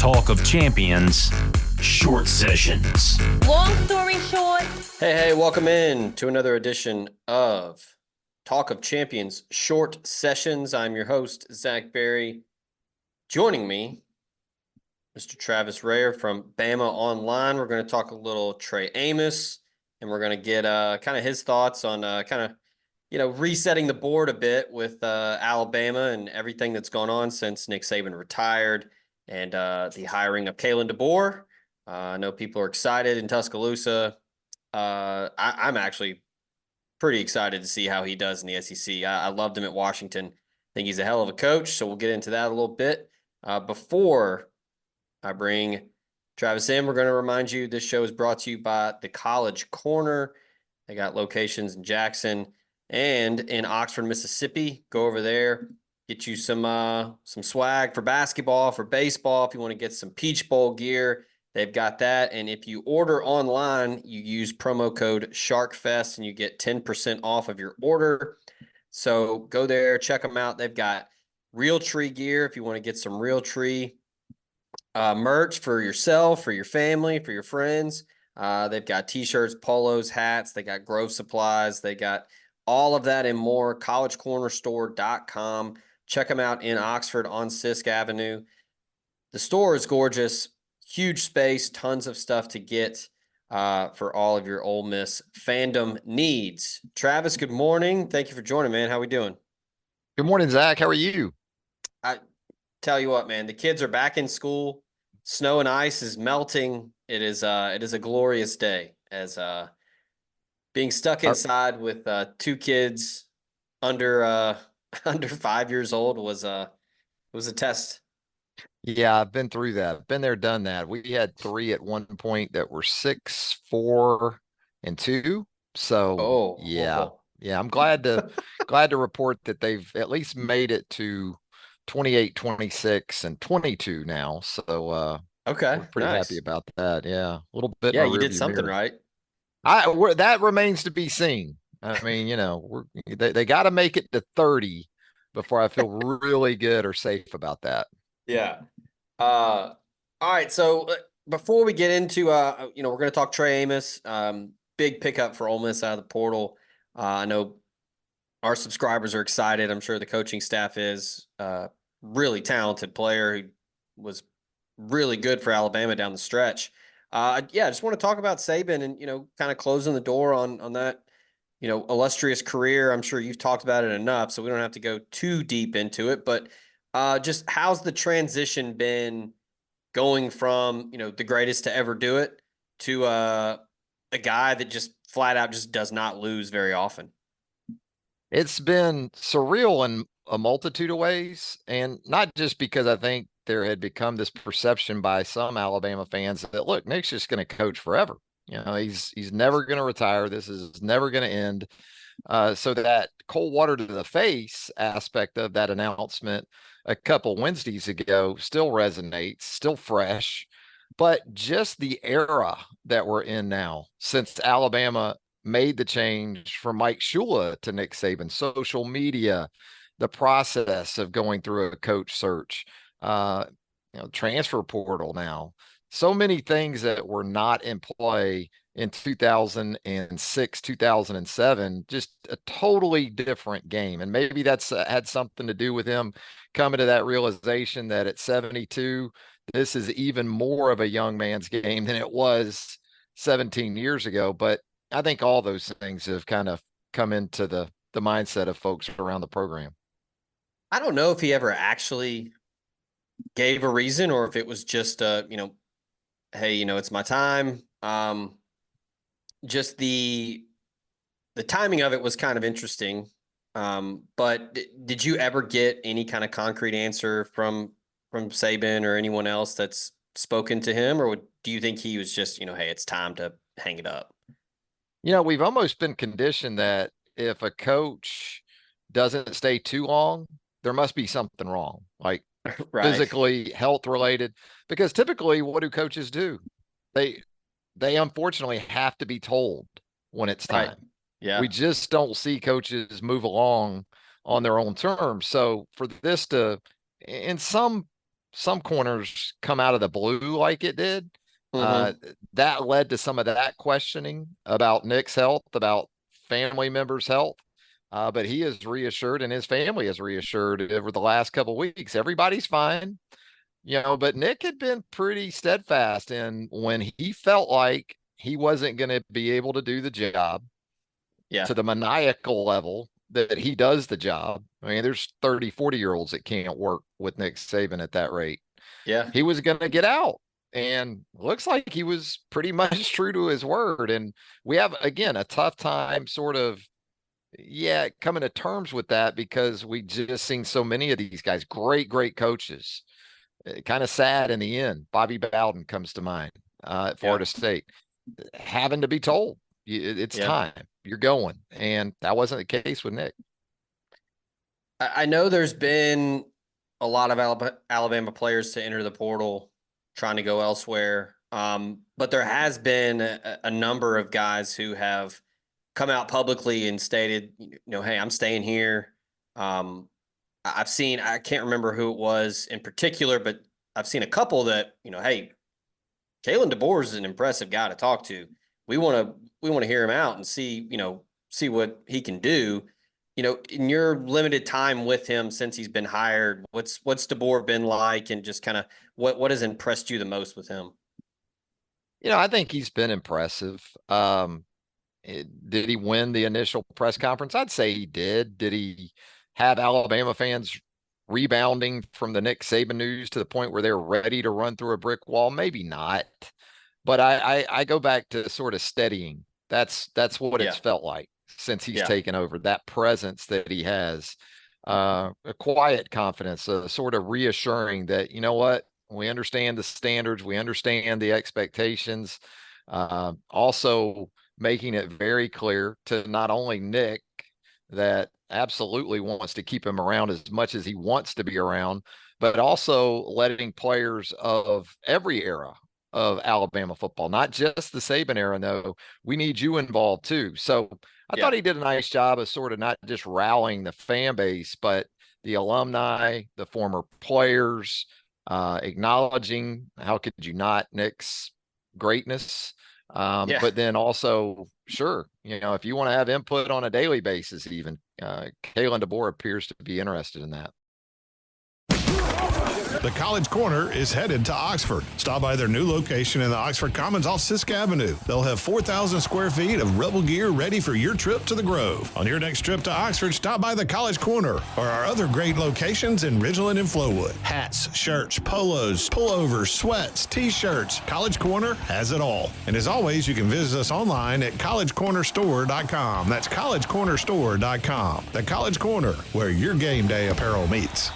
Talk of Champions, Short Sessions. Long story short. Hey, welcome in to another edition of Talk of Champions, Short Sessions. I'm your host, Zach Berry. Joining me, Mr. Travis Rayer from Bama Online. We're going to talk a little Trey Amos, and we're going to get kind of his thoughts on resetting the board a bit with Alabama and everything that's gone on since Nick Saban retired and the hiring of Kalen DeBoer. I know people are excited in Tuscaloosa. I'm actually pretty excited to see how he does in the SEC. I loved him at Washington. I think he's a hell of a coach, so we'll get into that a little bit. Before I bring Travis in, we're going to remind you this show is brought to you by the College Corner. They got locations in Jackson and in Oxford, Mississippi. Go over there, get you some swag for basketball, for baseball. If you want to get some Peach Bowl gear, they've got that. And if you order online, you use promo code SharkFest and you get 10% off of your order. So go there, check them out. They've got Real Tree gear if you want to get some Real Tree merch for yourself, for your family, for your friends. They've got t-shirts, polos, hats. They got Grove supplies. They got all of that and more. collegecornerstore.com. Check them out in Oxford on Sisk Avenue. The store is gorgeous. Huge space, tons of stuff to get for all of your Ole Miss fandom needs. Travis, good morning. Thank you for joining, man. How we doing? Good morning, Zach. How are you? I tell you what, man, the kids are back in school. Snow and ice is melting. It is a glorious day as being stuck inside with two kids under 5 years old was a test. Yeah, I've been through that. I've been there, done that. We had three at one point that were 6, 4, and 2. So yeah. I'm glad to report that they've at least made it to 28, 26, and 22 now. So okay, we're pretty happy about that. Yeah, a little bit. Yeah, you did something right. That remains to be seen. I mean, they got to make it to 30 before I feel really good or safe about that. Yeah. All right. So before we get into, we're going to talk Trey Amos. Big pickup for Ole Miss out of the portal. I know our subscribers are excited. I'm sure the coaching staff is. Really talented player who was really good for Alabama down the stretch. I just want to talk about Saban and, kind of closing the door on that, illustrious career. I'm sure you've talked about it enough, so we don't have to go too deep into it. But just how's the transition been going from, the greatest to ever do it to a guy that just flat out just does not lose very often? It's been surreal in a multitude of ways, and not just because I think there had become this perception by some Alabama fans that, look, Nick's just going to coach forever. He's never going to retire. This is never going to end. So that cold water to the face aspect of that announcement a couple Wednesdays ago still resonates, still fresh. But just the era that we're in now, since Alabama made the change from Mike Shula to Nick Saban, social media, the process of going through a coach search, transfer portal now, so many things that were not in play in 2006, 2007, just a totally different game. And maybe that's had something to do with him coming to that realization that at 72, this is even more of a young man's game than it was 17 years ago. But I think all those things have kind of come into the mindset of folks around the program. I don't know if he ever actually gave a reason or if it was just, hey, it's my time. Just the timing of it was kind of interesting. But did you ever get any kind of concrete answer from Saban or anyone else that's spoken to him? Or do you think he was just, hey, it's time to hang it up? We've almost been conditioned that if a coach doesn't stay too long, there must be something wrong, like right. Physically, health related, because typically what do coaches do? They unfortunately have to be told when it's time. Right. Yeah. We just don't see coaches move along on their own terms. So for this to, in some some corners come out of the blue like it did. Mhm. That led to some of that questioning about Nick's health, about family members' health. But he is reassured and his family is reassured over the last couple of weeks. Everybody's fine, but Nick had been pretty steadfast in when he felt like he wasn't going to be able to do the job Yeah. to the maniacal level that he does the job. I mean, there's 30, 40-year-olds that can't work with Nick Saban at that rate. Yeah. He was going to get out. And looks like he was pretty much true to his word. And we have, again, a tough time sort of, coming to terms with that because we just seen so many of these guys, great coaches. Kind of sad in the end. Bobby Bowden comes to mind at Florida State, having to be told it's time, you're going. And that wasn't the case with Nick. I know there's been a lot of Alabama players to enter the portal trying to go elsewhere. But there has been a number of guys who have come out publicly and stated, hey, I'm staying here. I've seen, I can't remember who it was in particular, but I've seen a couple that, hey, Kalen DeBoer is an impressive guy to talk to. We want to hear him out and see what he can do. In your limited time with him since he's been hired, what's DeBoer been like, and just kind of what has impressed you the most with him? I think he's been impressive. Did he win the initial press conference? I'd say he did. Did he have Alabama fans rebounding from the Nick Saban news to the point where they're ready to run through a brick wall? Maybe not. But I go back to sort of steadying. That's what it's felt like since he's taken over, that presence that he has, a quiet confidence, sort of reassuring that, what, we understand the standards, we understand the expectations, also making it very clear to not only Nick that absolutely wants to keep him around as much as he wants to be around, but also letting players of every era of Alabama football, not just the Saban era, no, we need you involved too. So I thought he did a nice job of sort of not just rallying the fan base, but the alumni, the former players, acknowledging, how could you not, Nick's greatness. But then also, sure, if you want to have input on a daily basis, even Kalen DeBoer appears to be interested in that. The College Corner is headed to Oxford. Stop by their new location in the Oxford Commons off Sisk Avenue. They'll have 4,000 square feet of Rebel gear ready for your trip to the Grove. On your next trip to Oxford, stop by the College Corner or our other great locations in Ridgeland and Flowood. Hats, shirts, polos, pullovers, sweats, t-shirts. College Corner has it all. And as always, you can visit us online at collegecornerstore.com. That's collegecornerstore.com. The College Corner, where your game day apparel meets.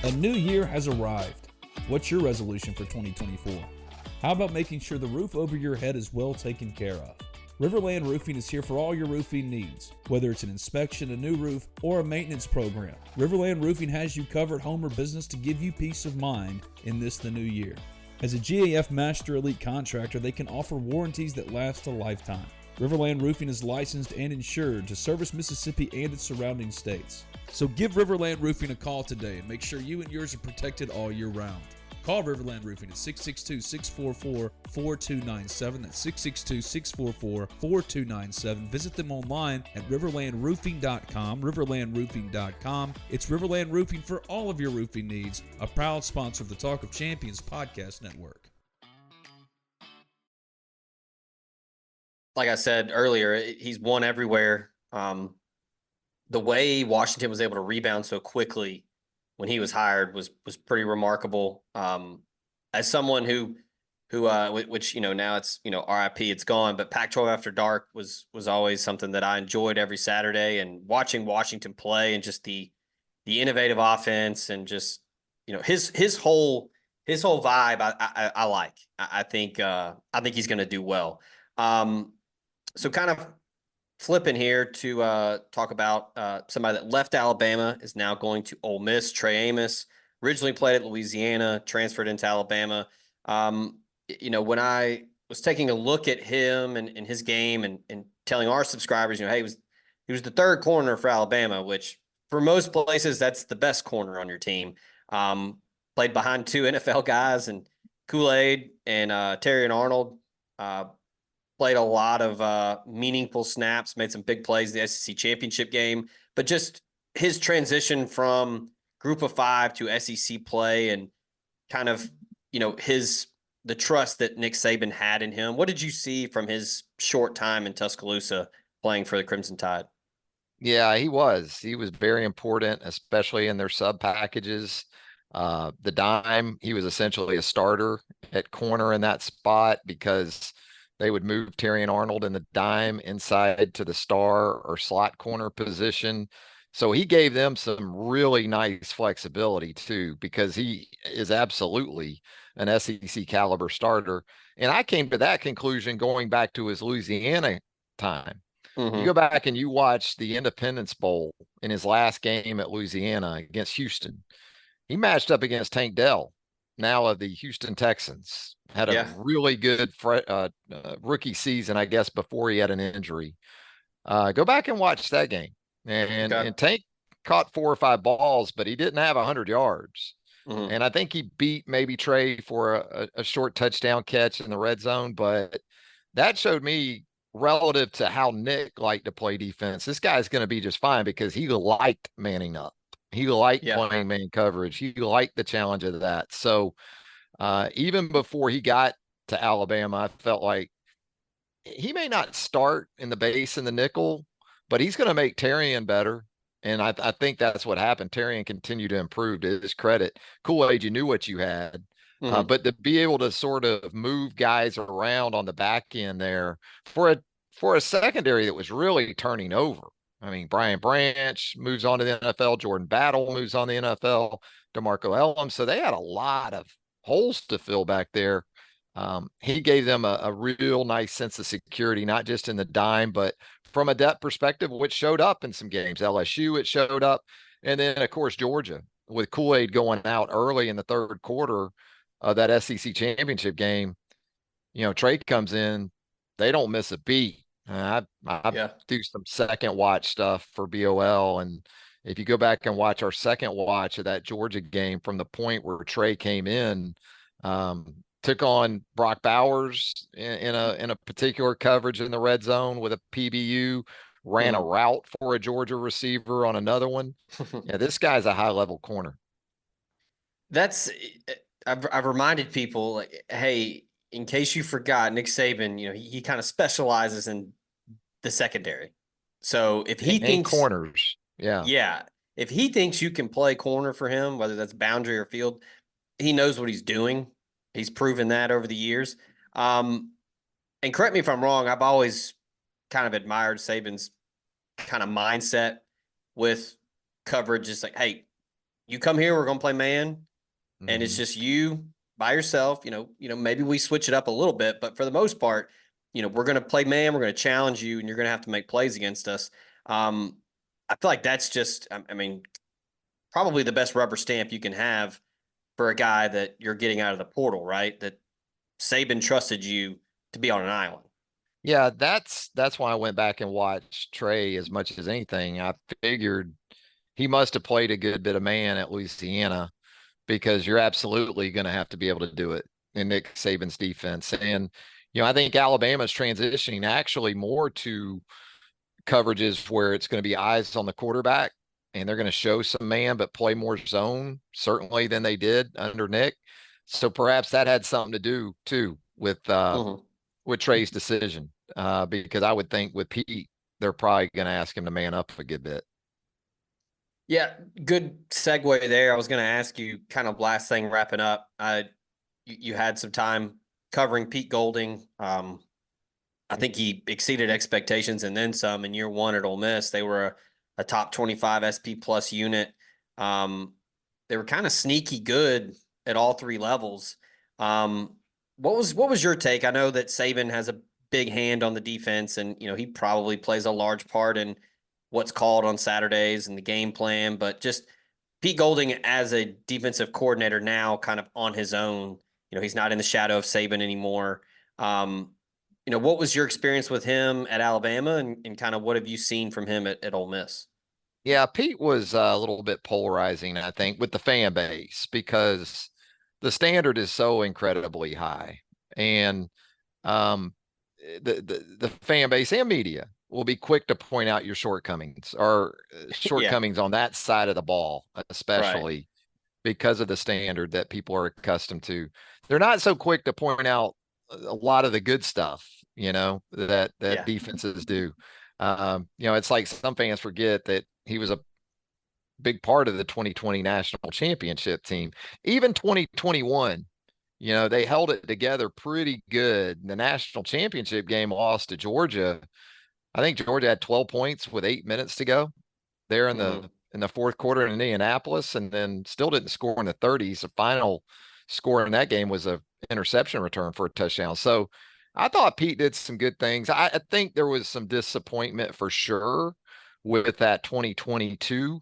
A new year has arrived. What's your resolution for 2024? How about making sure the roof over your head is well taken care of? Riverland Roofing is here for all your roofing needs. Whether it's an inspection, a new roof, or a maintenance program, Riverland Roofing has you covered, home or business, to give you peace of mind in the new year. As a GAF Master Elite contractor, they can offer warranties that last a lifetime. Riverland Roofing is licensed and insured to service Mississippi and its surrounding states. So give Riverland Roofing a call today and make sure you and yours are protected all year round. Call Riverland Roofing at 662-644-4297. That's 662-644-4297. Visit them online at riverlandroofing.com, riverlandroofing.com. It's Riverland Roofing for all of your roofing needs, a proud sponsor of the Talk of Champions podcast network. Like I said earlier, he's won everywhere. The way Washington was able to rebound so quickly when he was hired was pretty remarkable. As someone who which now it's RIP, it's gone, but Pac-12 After Dark was always something that I enjoyed every Saturday, and watching Washington play and just the innovative offense and just his whole vibe I like. I think he's going to do well. So kind of flipping here to talk about somebody that left Alabama, is now going to Ole Miss. Trey Amos originally played at Louisiana, transferred into Alabama. When I was taking a look at him and his game and telling our subscribers, hey, he was the third corner for Alabama, which for most places that's the best corner on your team. Played behind two NFL guys, and Kool-Aid and Terry and Arnold. Played a lot of meaningful snaps, made some big plays in the SEC championship game, but just his transition from group of five to SEC play and kind of, the trust that Nick Saban had in him. What did you see from his short time in Tuscaloosa playing for the Crimson Tide? Yeah, he was. He was very important, especially in their sub packages. The dime, he was essentially a starter at corner in that spot because they would move Terry and Arnold in the dime inside to the star or slot corner position. So he gave them some really nice flexibility too, because he is absolutely an SEC caliber starter. And I came to that conclusion going back to his Louisiana time. You go back and you watch the Independence Bowl in his last game at Louisiana against Houston. He matched up against Tank Dell, now of the Houston Texans. Had a really good rookie season, I guess, before he had an injury. Go back and watch that game. And Tank caught 4 or 5 balls, but he didn't have 100 yards. And I think he beat maybe Trey for a short touchdown catch in the red zone. But that showed me, relative to how Nick liked to play defense, this guy's going to be just fine because he liked manning up. He liked playing man coverage. He liked the challenge of that. So even before he got to Alabama, I felt like he may not start in the base and the nickel, but he's going to make Terrian better. And I think that's what happened. Terrian continued to improve, to his credit. Kool-Aid, you knew what you had. But to be able to sort of move guys around on the back end there for a secondary that was really turning over. I mean, Brian Branch moves on to the NFL. Jordan Battle moves on to the NFL. DeMarco Elam. So they had a lot of holes to fill back there. He gave them a real nice sense of security, not just in the dime, but from a depth perspective, which showed up in some games. LSU, it showed up. And then, of course, Georgia, with Kool-Aid going out early in the third quarter of that SEC championship game. Trey comes in, they don't miss a beat. I do some second watch stuff for BOL. And if you go back and watch our second watch of that Georgia game, from the point where Trey came in, took on Brock Bowers in a particular coverage in the red zone with a PBU, ran a route for a Georgia receiver on another one. Yeah, this guy's a high level corner. I've reminded people, like, hey, in case you forgot, Nick Saban, he kind of specializes in the secondary. So if he thinks corners, if he thinks you can play corner for him, whether that's boundary or field, he knows what he's doing. He's proven that over the years. And correct me if I'm wrong, I've always kind of admired Saban's kind of mindset with coverage. It's like, hey, you come here, we're going to play man. And it's just you by yourself. Maybe we switch it up a little bit, but for the most part, we're going to play man. We're going to challenge you, and you're going to have to make plays against us. I feel like that's just, probably the best rubber stamp you can have for a guy that you're getting out of the portal, right? That Saban trusted you to be on an island. Yeah, that's why I went back and watched Trey as much as anything. I figured he must have played a good bit of man at Louisiana, because you're absolutely going to have to be able to do it in Nick Saban's defense. And, I think Alabama's transitioning actually more to coverages where it's going to be eyes on the quarterback, and they're going to show some man, but play more zone, certainly, than they did under Nick. So perhaps that had something to do too with Trey's decision, because I would think with Pete, they're probably going to ask him to man up a good bit. Yeah, good segue there. I was going to ask you, kind of last thing wrapping up. You had some time covering Pete Golding. I think he exceeded expectations and then some in year one at Ole Miss. They were a top 25 SP plus unit. They were kind of sneaky good at all three levels. What was your take? I know that Saban has a big hand on the defense, and he probably plays a large part in what's called on Saturdays and the game plan, but just Pete Golding as a defensive coordinator now, kind of on his own. He's not in the shadow of Saban anymore. What was your experience with him at Alabama, and kind of what have you seen from him at Ole Miss? Yeah, Pete was a little bit polarizing, I think, with the fan base because the standard is so incredibly high, and um, the fan base and media will be quick to point out your shortcomings or Yeah, shortcomings on that side of the ball, right. especially because of the standard that people are accustomed to. They're not so quick to point out a lot of the good stuff, that Yeah. defenses do. It's like some fans forget that he was a big part of the 2020 national championship team. Even 2021, they held it together pretty good. The national championship game lost to Georgia. I think Georgia had 12 points with 8 minutes to go there in Hmm. the fourth quarter in Indianapolis, and then still didn't score in the 30s. The final score in that game was a interception return for a touchdown. So I thought Pete did some good things. I think there was some disappointment for sure with that 2022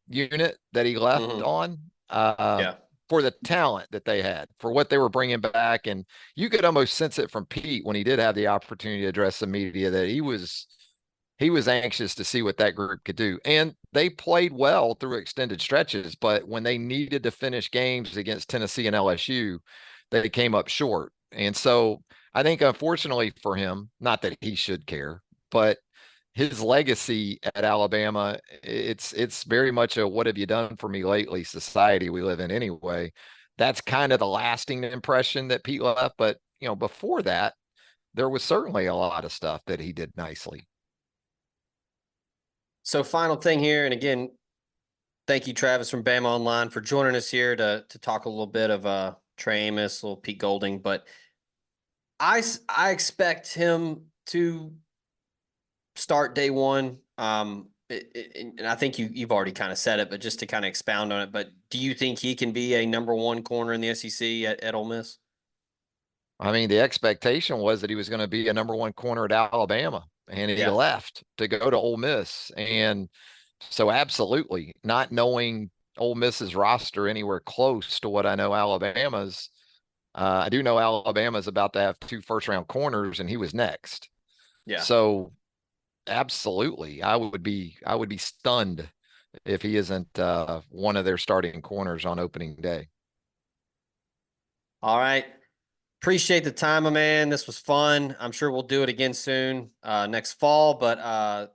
unit that he left Hmm. on. Uh, Yeah. for the talent that they had, for what they were bringing back. And you could almost sense it from Pete when he did have the opportunity to address the media that he was anxious to see what that group could do. And they played well through extended stretches, but when they needed to finish games against Tennessee and LSU, they came up short. And so I think, unfortunately for him, not that he should care, but his legacy at Alabama, it's very much a what have you done for me lately society we live in anyway. That's kind of the lasting impression that Pete left. But before that, there was certainly a lot of stuff that he did nicely. So final thing here, and again, thank you, Travis from Bama Online, for joining us here to talk a little bit of Trey Amos, a little Pete Golding. But I expect him to start day one. And I think you've already kind of said it, but just to kind of expound on it. But do you think he can be a number one corner in the SEC at Ole Miss? I mean, the expectation was that he was going to be a number one corner at Alabama, and he Yeah. left to go to Ole Miss. And so, absolutely, not knowing Ole Miss's roster anywhere close to what I know Alabama's, I do know Alabama's about to have 2 first-round corners, and he was next. Yeah. So, absolutely, I would be stunned if he isn't one of their starting corners on opening day. All right. Appreciate the time, my man. This was fun. I'm sure we'll do it again soon, next fall. But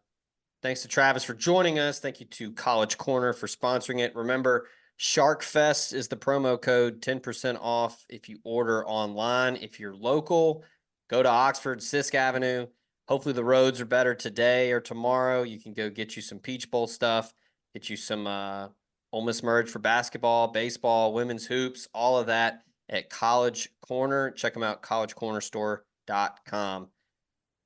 thanks to Travis for joining us. Thank you to College Corner for sponsoring it. Remember, Shark Fest is the promo code, 10% off if you order online. If you're local, go to Oxford, Sisk Avenue. Hopefully the roads are better today or tomorrow. You can go get you some Peach Bowl stuff, get you some Ole Miss merch for basketball, baseball, women's hoops, all of that at College Corner. Check them out, collegecornerstore.com.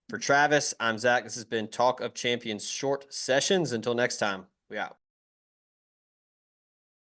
For Travis, I'm Zach. This has been Talk of Champions Short Sessions. Until next time, we out.